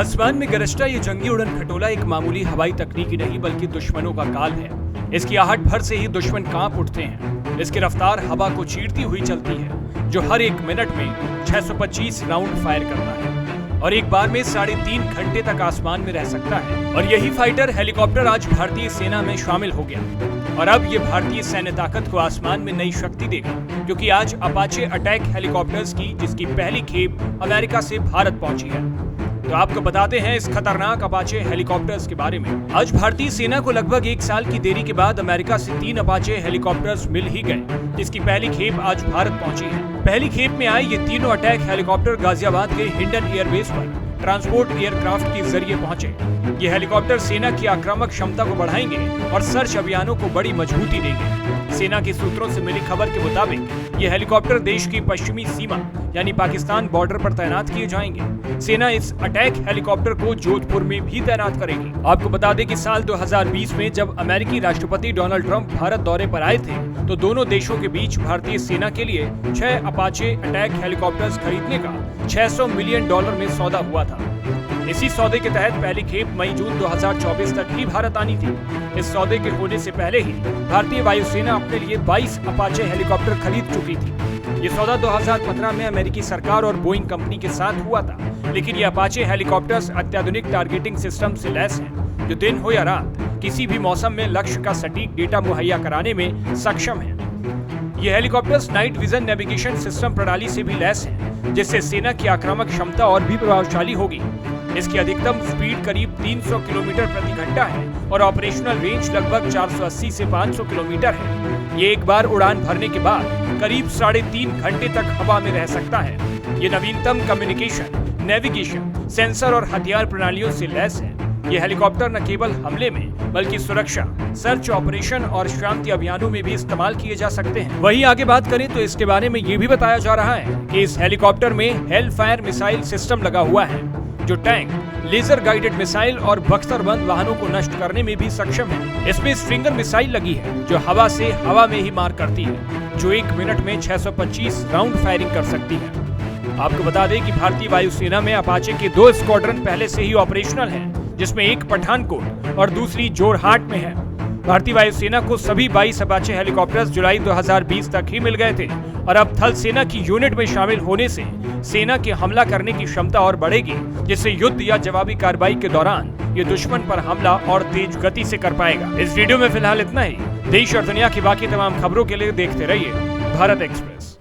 आसमान में गरजता ये जंगी उड़न खटोला एक मामूली हवाई तकनीकी नहीं बल्कि दुश्मनों का काल है। इसकी आहट भर से ही दुश्मन कांप उठते हैं। इसकी रफ्तार हवा को चीरती हुई चलती है, जो हर एक मिनट में 625 राउंड फायर करता है और एक बार में 3.5 घंटे तक आसमान में रह सकता है। और यही फाइटर हेलीकॉप्टर आज भारतीय सेना में शामिल हो गया और अब ये भारतीय सैन्य ताकत को आसमान में नई शक्ति देगा, क्योंकि आज अपाचे अटैक हेलीकॉप्टर्स की जिसकी पहली खेप अमेरिका से भारत पहुंची है। तो आपको बताते हैं इस खतरनाक अपाचे हेलीकॉप्टर्स के बारे में। आज भारतीय सेना को लगभग 1 साल की देरी के बाद अमेरिका से 3 अपाचे हेलीकॉप्टर्स मिल ही गए, जिसकी पहली खेप आज भारत पहुंची है। पहली खेप में आए ये तीनों अटैक हेलीकॉप्टर गाजियाबाद के हिंडन एयरबेस पर ट्रांसपोर्ट एयरक्राफ्ट के जरिए पहुंचे। ये हेलीकॉप्टर सेना की आक्रामक क्षमता को बढ़ाएंगे और सर्च अभियानों को बड़ी मजबूती देंगे। सेना के सूत्रों से मिली खबर के मुताबिक ये हेलीकॉप्टर देश की पश्चिमी सीमा यानी पाकिस्तान बॉर्डर पर तैनात किए जाएंगे। सेना इस अटैक हेलीकॉप्टर को जोधपुर में भी तैनात करेगी। आपको बता दें कि साल 2020 में जब अमेरिकी राष्ट्रपति डोनाल्ड ट्रंप भारत दौरे पर आए थे, तो दोनों देशों के बीच भारतीय सेना के लिए 6 अपाचे अटैक हेलीकॉप्टर्स खरीदने का $600 मिलियन में सौदा हुआ था। इसी सौदे के तहत पहली खेप मई-जून 2024 तक ही भारत आनी थी। इस सौदे के होने से पहले ही भारतीय वायुसेना अपने लिए 22 अपाचे हेलीकॉप्टर खरीद चुकी थी। ये सौदा 2015 में अमेरिकी सरकार और बोइंग कंपनी के साथ हुआ था, लेकिन ये अपाचे हेलीकॉप्टर्स अत्याधुनिक टारगेटिंग सिस्टम से लैस हैं, जो दिन हो या रात किसी भी मौसम में लक्ष्य का सटीक डेटा मुहैया कराने में सक्षम है। ये helicopters night vision navigation system प्रणाली से भी लैस हैं, जिससे सेना की आक्रामक क्षमता और भी प्रभावशाली होगी। इसकी अधिकतम स्पीड करीब 300 किलोमीटर प्रति घंटा है और ऑपरेशनल रेंज लगभग 480 से 500 किलोमीटर है। ये एक बार उड़ान भरने के बाद करीब 3.5 घंटे तक हवा में रह सकता है। ये नवीनतम कम्युनिकेशन, नेविगेशन, सेंसर और हथियार प्रणालियों से लैस है। ये हेलीकॉप्टर न केवल हमले में बल्कि सुरक्षा, सर्च ऑपरेशन और शांति अभियानों में भी इस्तेमाल किए जा सकते हैं। वहीं आगे बात करें तो इसके बारे में ये भी बताया जा रहा है कि इस हेलीकॉप्टर में हेल फायर मिसाइल सिस्टम लगा हुआ है, जो टैंक, लेजर गाइडेड मिसाइल और बख्तरबंद वाहनों को नष्ट करने में भी सक्षम है। इसमें स्ट्रिंगर मिसाइल लगी है, जो हवा से हवा में ही मार करती है, जो 1 मिनट में 625 राउंड फायरिंग कर सकती है। आपको बता दें कि भारतीय वायुसेना में अपाचे के 2 स्क्वाड्रन पहले से ही ऑपरेशनल हैं, जिसमें एक पठानकोट और दूसरी जोरहाट में है। भारतीय वायुसेना को सभी 22 अपाचे हेलीकॉप्टर्स जुलाई 2020 तक ही मिल गए थे और अब थल सेना की यूनिट में शामिल होने से सेना की हमला करने की क्षमता और बढ़ेगी, जिससे युद्ध या जवाबी कार्रवाई के दौरान ये दुश्मन पर हमला और तेज गति से कर पाएगा। इस वीडियो में फिलहाल इतना ही। देश और दुनिया की बाकी तमाम खबरों के लिए देखते रहिए भारत एक्सप्रेस।